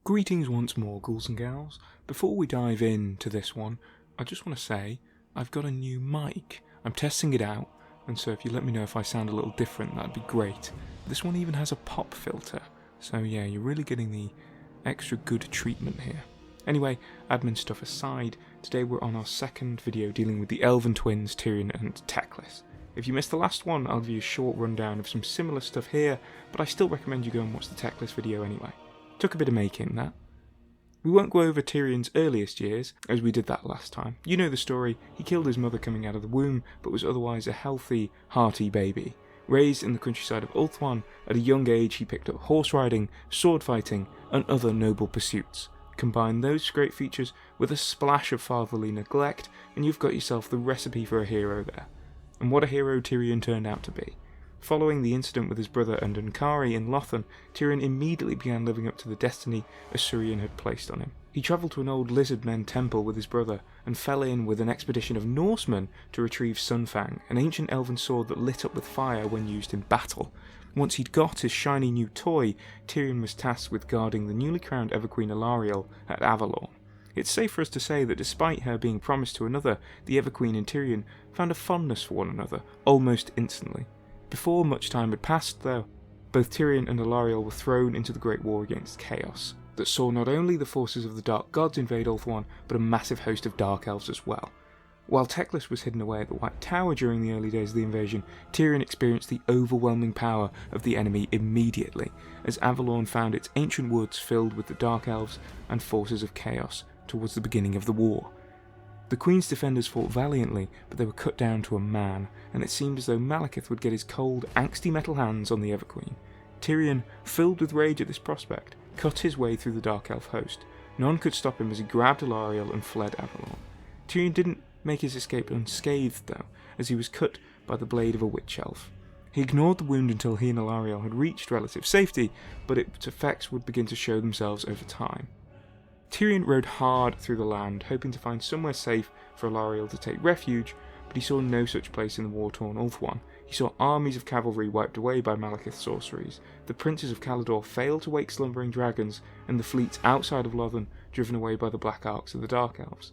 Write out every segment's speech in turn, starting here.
Greetings once more, ghouls and gals. Before we dive into this one, I just want to say I've got a new mic. I'm testing it out, and so if you let me know if I sound a little different, that'd be great. This one even has a pop filter, so yeah, you're really getting the extra good treatment here. Anyway, admin stuff aside, today we're on our second video dealing with the Elven twins Tyrion and Teclis. If you missed the last one, I'll give you a short rundown of some similar stuff here, but I still recommend you go and watch the Teclis video anyway. Took a bit of making, that. We won't go over Tyrion's earliest years, as we did that last time. You know the story, he killed his mother coming out of the womb, but was otherwise a healthy, hearty baby. Raised in the countryside of Ulthuan, at a young age he picked up horse riding, sword fighting, and other noble pursuits. Combine those great features with a splash of fatherly neglect, and you've got yourself the recipe for a hero there. And what a hero Tyrion turned out to be. Following the incident with his brother and Unkari in Lothan, Tyrion immediately began living up to the destiny Asuryan had placed on him. He travelled to an old lizard men temple with his brother, and fell in with an expedition of Norsemen to retrieve Sunfang, an ancient elven sword that lit up with fire when used in battle. Once he'd got his shiny new toy, Tyrion was tasked with guarding the newly crowned Everqueen Alarielle at Avalon. It's safe for us to say that despite her being promised to another, the Everqueen and Tyrion found a fondness for one another almost instantly. Before much time had passed, though, both Tyrion and Alarielle were thrown into the Great War against Chaos, that saw not only the forces of the Dark Gods invade Ulthuan, but a massive host of Dark Elves as well. While Teclis was hidden away at the White Tower during the early days of the invasion, Tyrion experienced the overwhelming power of the enemy immediately, as Avalon found its ancient woods filled with the Dark Elves and forces of Chaos towards the beginning of the war. The Queen's defenders fought valiantly, but they were cut down to a man, and it seemed as though Malekith would get his cold, angsty metal hands on the Everqueen. Tyrion, filled with rage at this prospect, cut his way through the Dark Elf host. None could stop him as he grabbed Alarielle and fled Avalon. Tyrion didn't make his escape unscathed, though, as he was cut by the blade of a witch elf. He ignored the wound until he and Alarielle had reached relative safety, but its effects would begin to show themselves over time. Tyrion rode hard through the land, hoping to find somewhere safe for Alarielle to take refuge, but he saw no such place in the war-torn Ulthuan. He saw armies of cavalry wiped away by Malekith's sorceries, the princes of Caledor failed to wake slumbering dragons, and the fleets outside of Lothan driven away by the black arcs of the Dark Elves.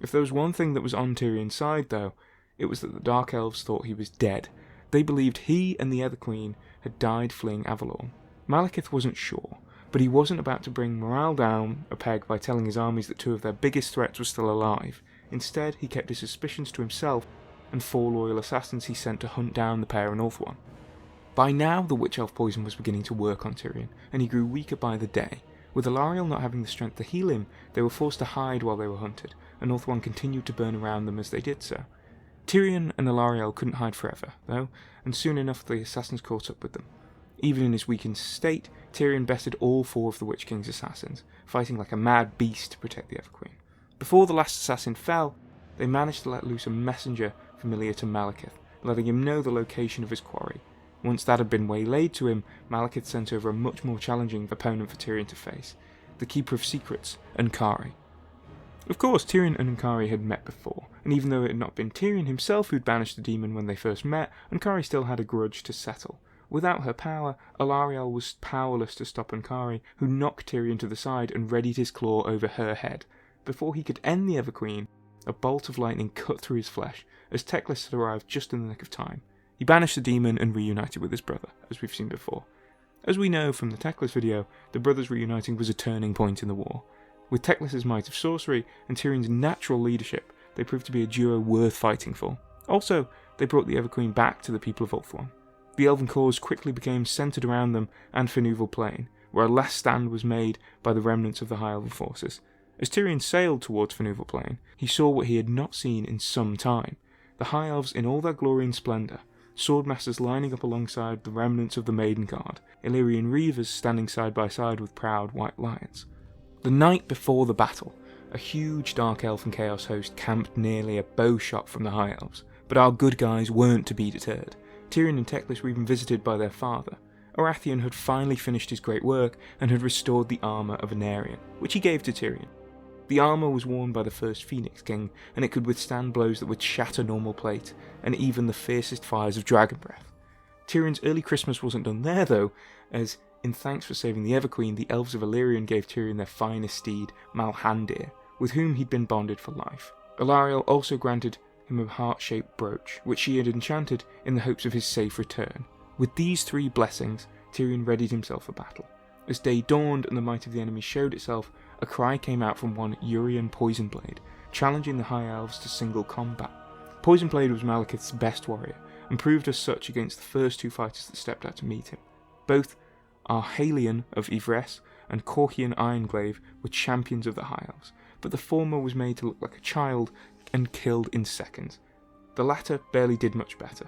If there was one thing that was on Tyrion's side, though, it was that the Dark Elves thought he was dead. They believed he and the Everqueen had died fleeing Avalon. Malekith wasn't sure, but he wasn't about to bring morale down a peg by telling his armies that two of their biggest threats were still alive. Instead, he kept his suspicions to himself and 4 loyal assassins he sent to hunt down the pair in Ulthuan. By now, the witch elf poison was beginning to work on Tyrion, and he grew weaker by the day. With Alarielle not having the strength to heal him, they were forced to hide while they were hunted, and Ulthuan continued to burn around them as they did so. Tyrion and Alarielle couldn't hide forever, though, and soon enough the assassins caught up with them. Even in his weakened state, Tyrion bested all 4 of the Witch King's assassins, fighting like a mad beast to protect the Everqueen. Before the last assassin fell, they managed to let loose a messenger familiar to Malekith, letting him know the location of his quarry. Once that had been waylaid to him, Malekith sent over a much more challenging opponent for Tyrion to face, the Keeper of Secrets, Unkari. Of course, Tyrion and Unkari had met before, and even though it had not been Tyrion himself who'd banished the demon when they first met, Unkari still had a grudge to settle. Without her power, Alarielle was powerless to stop Unkari, who knocked Tyrion to the side and readied his claw over her head. Before he could end the Everqueen, a bolt of lightning cut through his flesh, as Teclis had arrived just in the nick of time. He banished the demon and reunited with his brother, as we've seen before. As we know from the Teclis video, the brothers reuniting was a turning point in the war. With Teclis' might of sorcery and Tyrion's natural leadership, they proved to be a duo worth fighting for. Also, they brought the Everqueen back to the people of Ulthuan. The Elven cause quickly became centred around them and Finuval Plain, where a last stand was made by the remnants of the High Elven forces. As Tyrion sailed towards Finuval Plain, he saw what he had not seen in some time. The High Elves in all their glory and splendour, swordmasters lining up alongside the remnants of the Maiden Guard, Illyrian reavers standing side by side with proud white lions. The night before the battle, a huge Dark Elf and Chaos host camped nearly a bow shot from the High Elves, but our good guys weren't to be deterred. Tyrion and Teclis were even visited by their father. Arathion had finally finished his great work and had restored the armour of Anarion, which he gave to Tyrion. The armour was worn by the first Phoenix King, and it could withstand blows that would shatter normal plate, and even the fiercest fires of dragon breath. Tyrion's early Christmas wasn't done there though, as In thanks for saving the Everqueen, the Elves of Illyrian gave Tyrion their finest steed, Malhandir, with whom he'd been bonded for life. Alariel also granted him a heart-shaped brooch, which she had enchanted in the hopes of his safe return. With these 3 blessings, Tyrion readied himself for battle. As day dawned and the might of the enemy showed itself, a cry came out from one Urian Poisonblade, challenging the High Elves to single combat. Poisonblade was Malekith's best warrior, and proved as such against the first 2 fighters that stepped out to meet him. Both Arhalion of Yvresse and Corchian Ironglaive were champions of the High Elves, but the former was made to look like a child and killed in seconds. The latter barely did much better.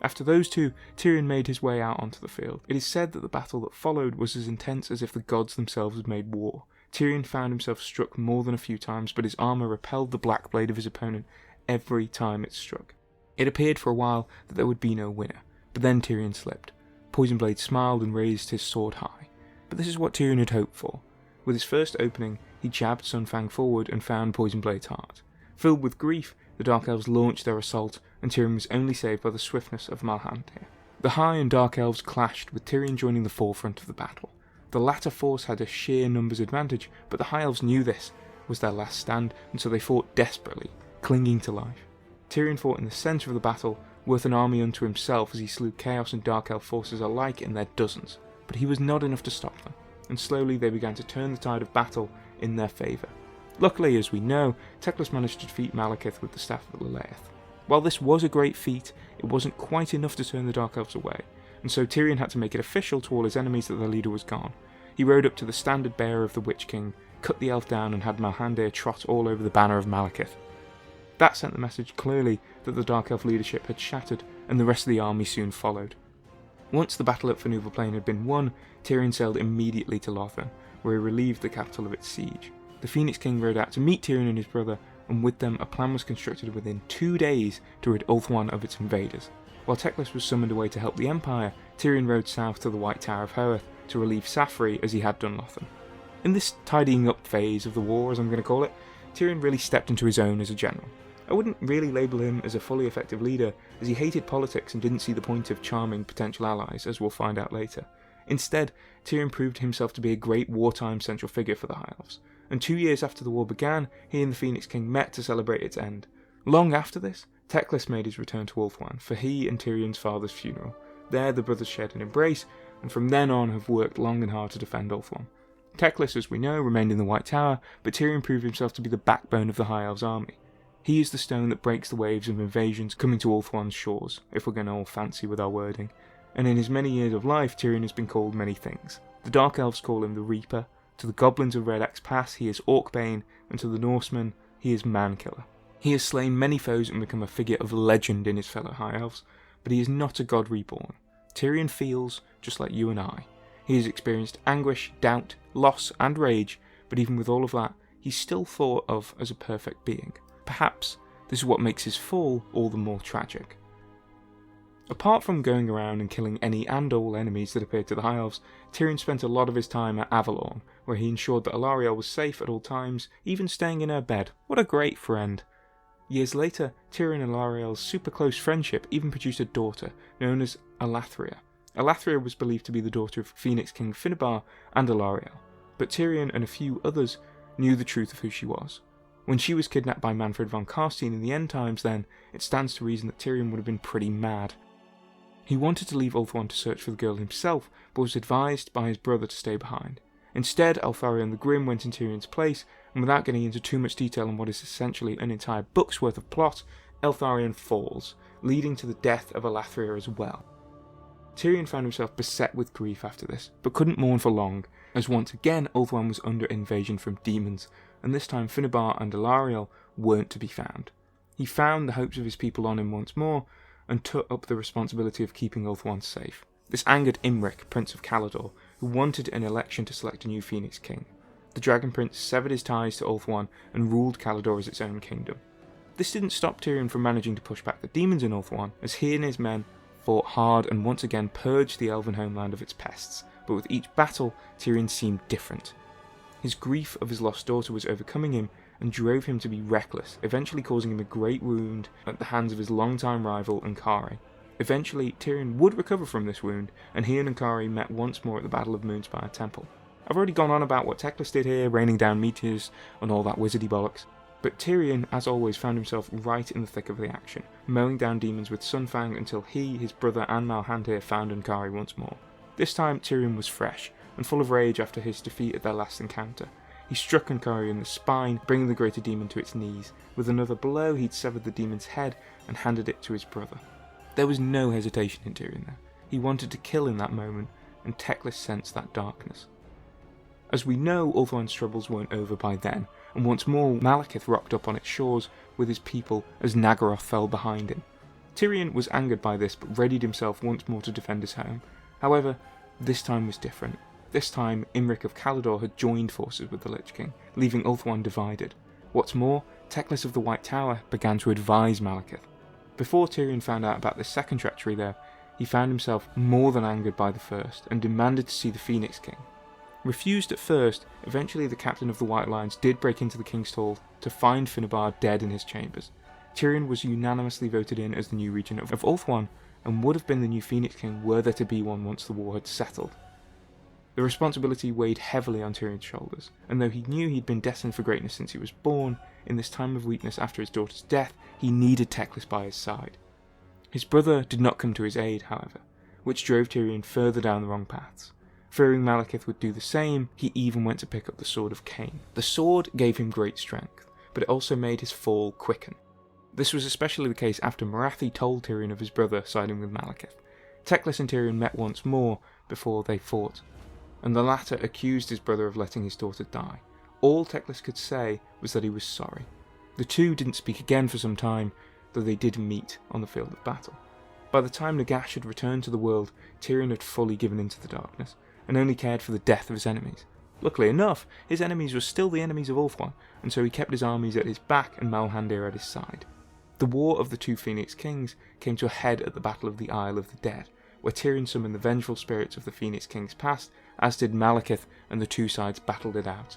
After those 2, Tyrion made his way out onto the field. It is said that the battle that followed was as intense as if the gods themselves had made war. Tyrion found himself struck more than a few times, but his armour repelled the black blade of his opponent every time it struck. It appeared for a while that there would be no winner, but then Tyrion slipped. Poisonblade smiled and raised his sword high. But this is what Tyrion had hoped for. With his first opening, he jabbed Sunfang forward and found Poisonblade's heart. Filled with grief, the Dark Elves launched their assault, and Tyrion was only saved by the swiftness of Malhandir. The High and Dark Elves clashed, with Tyrion joining the forefront of the battle. The latter force had a sheer numbers advantage, but the High Elves knew this was their last stand, and so they fought desperately, clinging to life. Tyrion fought in the centre of the battle, worth an army unto himself as he slew Chaos and Dark Elf forces alike in their dozens, but he was not enough to stop them, and slowly they began to turn the tide of battle in their favour. Luckily, as we know, Teclis managed to defeat Malekith with the Staff of Lalaeth. While this was a great feat, it wasn't quite enough to turn the Dark Elves away, and so Tyrion had to make it official to all his enemies that their leader was gone. He rode up to the standard bearer of the Witch King, cut the elf down and had Malhandir trot all over the banner of Malekith. That sent the message clearly that the Dark Elf leadership had shattered, and the rest of the army soon followed. Once the battle at Finuval Plain had been won, Tyrion sailed immediately to Lothern, where he relieved the capital of its siege. The Phoenix King rode out to meet Tyrion and his brother, and with them a plan was constructed within 2 days to rid Ulthuan of its invaders. While Teclis was summoned away to help the Empire, Tyrion rode south to the White Tower of Hoeth to relieve Safri as he had done Lothern. In this tidying up phase of the war, as I'm going to call it, Tyrion really stepped into his own as a general. I wouldn't really label him as a fully effective leader, as he hated politics and didn't see the point of charming potential allies, as we'll find out later. Instead, Tyrion proved himself to be a great wartime central figure for the High Elves, and 2 years after the war began, he and the Phoenix King met to celebrate its end. Long after this, Teclis made his return to Ulthuan for he and Tyrion's father's funeral. There the brothers shared an embrace, and from then on have worked long and hard to defend Ulthuan. Teclis, as we know, remained in the White Tower, but Tyrion proved himself to be the backbone of the High Elves' army. He is the stone that breaks the waves of invasions coming to Ulthuan's shores, if we're going all fancy with our wording. And in his many years of life, Tyrion has been called many things. The Dark Elves call him the Reaper, to the Goblins of Red Axe Pass he is Orcbane, and to the Norsemen he is Mankiller. He has slain many foes and become a figure of legend in his fellow High Elves, but he is not a god reborn. Tyrion feels just like you and I. He has experienced anguish, doubt, loss and rage, but even with all of that, he's still thought of as a perfect being. Perhaps this is what makes his fall all the more tragic. Apart from going around and killing any and all enemies that appeared to the High Elves, Tyrion spent a lot of his time at Avalon, where he ensured that Alariel was safe at all times, even staying in her bed. What a great friend. Years later, Tyrion and Alariel's super close friendship even produced a daughter, known as Elathria. Elathria was believed to be the daughter of Phoenix King Finuval and Alariel, but Tyrion and a few others knew the truth of who she was. When she was kidnapped by Manfred von Carstein in the end times then, it stands to reason that Tyrion would have been pretty mad. He wanted to leave Ulthuan to search for the girl himself, but was advised by his brother to stay behind. Instead, Eltharion the Grim went in Tyrion's place, and without getting into too much detail on what is essentially an entire book's worth of plot, Eltharion falls, leading to the death of Elathria as well. Tyrion found himself beset with grief after this, but couldn't mourn for long, as once again Ulthuan was under invasion from demons, and this time Finuval and Alariel weren't to be found. He found the hopes of his people on him once more, and took up the responsibility of keeping Ulthuan safe. This angered Imric, Prince of Caledor, who wanted an election to select a new Phoenix King. The Dragon Prince severed his ties to Ulthuan and ruled Caledor as its own kingdom. This didn't stop Tyrion from managing to push back the demons in Ulthuan, as he and his men fought hard and once again purged the elven homeland of its pests, but with each battle, Tyrion seemed different. His grief of his lost daughter was overcoming him and drove him to be reckless, eventually causing him a great wound at the hands of his longtime rival Ankare. Eventually, Tyrion would recover from this wound, and he and Ankari met once more at the Battle of Moonspire Temple. I've already gone on about what Teclis did here, raining down meteors and all that wizardy bollocks, but Tyrion, as always, found himself right in the thick of the action, mowing down demons with Sunfang until he, his brother and Malhandir found Ankari once more. This time, Tyrion was fresh, and full of rage after his defeat at their last encounter. He struck Ankari in the spine, bringing the greater demon to its knees. With another blow, he'd severed the demon's head and handed it to his brother. There was no hesitation in Tyrion there. He wanted to kill in that moment, and Teclis sensed that darkness. As we know, Ulthuan's troubles weren't over by then, and once more Malekith rocked up on its shores with his people as Naggaroth fell behind him. Tyrion was angered by this, but readied himself once more to defend his home. However, this time was different. This time, Imric of Calador had joined forces with the Lich King, leaving Ulthuan divided. What's more, Teclis of the White Tower began to advise Malekith. Before Tyrion found out about this second treachery though, he found himself more than angered by the first, and demanded to see the Phoenix King. Refused at first, eventually the captain of the White Lions did break into the King's Hall to find Finuval dead in his chambers. Tyrion was unanimously voted in as the new regent of Ulthuan, and would have been the new Phoenix King were there to be one once the war had settled. The responsibility weighed heavily on Tyrion's shoulders, and though he knew he'd been destined for greatness since he was born, in this time of weakness after his daughter's death, he needed Teclis by his side. His brother did not come to his aid, however, which drove Tyrion further down the wrong paths. Fearing Malekith would do the same, he even went to pick up the Sword of Cain. The sword gave him great strength, but it also made his fall quicken. This was especially the case after Morathi told Tyrion of his brother siding with Malekith. Teclis and Tyrion met once more before they fought, and the latter accused his brother of letting his daughter die. All Teclis could say was that he was sorry. The two didn't speak again for some time, though they did meet on the field of battle. By the time Nagash had returned to the world, Tyrion had fully given into the darkness, and only cared for the death of his enemies. Luckily enough, his enemies were still the enemies of Ulthuan, and so he kept his armies at his back and Malhandir at his side. The war of the two Phoenix Kings came to a head at the Battle of the Isle of the Dead, where Tyrion summoned the vengeful spirits of the Phoenix Kings past, as did Malekith, and the two sides battled it out.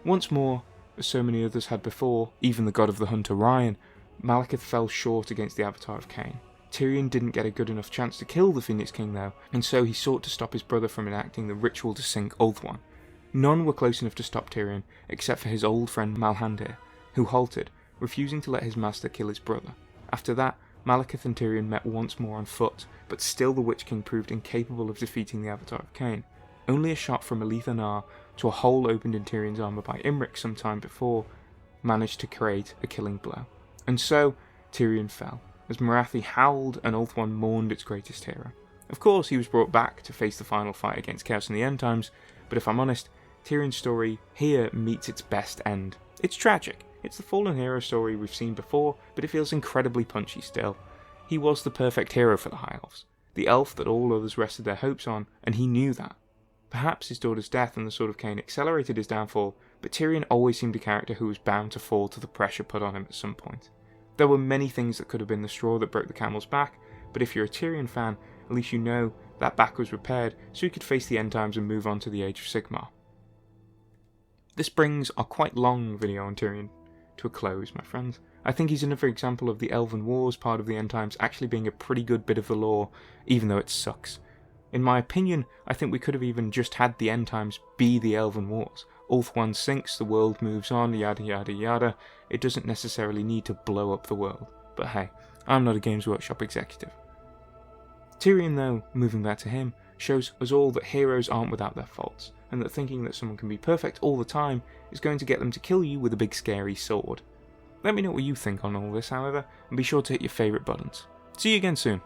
Once more, as so many others had before, even the god of the hunt Orion, Malekith fell short against the Avatar of Cain. Tyrion didn't get a good enough chance to kill the Phoenix King though, and so he sought to stop his brother from enacting the ritual to sink Ulthuan. None were close enough to stop Tyrion, except for his old friend Malhandir, who halted, refusing to let his master kill his brother. After that, Malekith and Tyrion met once more on foot, but still the Witch King proved incapable of defeating the Avatar of Cain. Only a shot from Aletha Nar to a hole opened in Tyrion's armour by Imric some time before managed to create a killing blow. And so, Tyrion fell, as Morathi howled and Ulthuan mourned its greatest hero. Of course, he was brought back to face the final fight against Chaos in the End Times, but if I'm honest, Tyrion's story here meets its best end. It's tragic. It's the fallen hero story we've seen before, but it feels incredibly punchy still. He was the perfect hero for the High Elves, the elf that all others rested their hopes on, and he knew that. Perhaps his daughter's death and the Sword of Cain accelerated his downfall, but Tyrion always seemed a character who was bound to fall to the pressure put on him at some point. There were many things that could have been the straw that broke the camel's back, but if you're a Tyrion fan, at least you know that back was repaired so he could face the end times and move on to the Age of Sigmar. This brings our quite long video on Tyrion to a close, my friends. I think he's another example of the Elven Wars part of the End Times actually being a pretty good bit of the lore, even though it sucks. In my opinion, I think we could have even just had the End Times be the Elven Wars. Ulthuan sinks, the world moves on, yada yada yada. It doesn't necessarily need to blow up the world. But hey, I'm not a Games Workshop executive. Tyrion though, moving back to him, shows us all that heroes aren't without their faults, and that thinking that someone can be perfect all the time is going to get them to kill you with a big scary sword. Let me know what you think on all this, however, and be sure to hit your favourite buttons. See you again soon.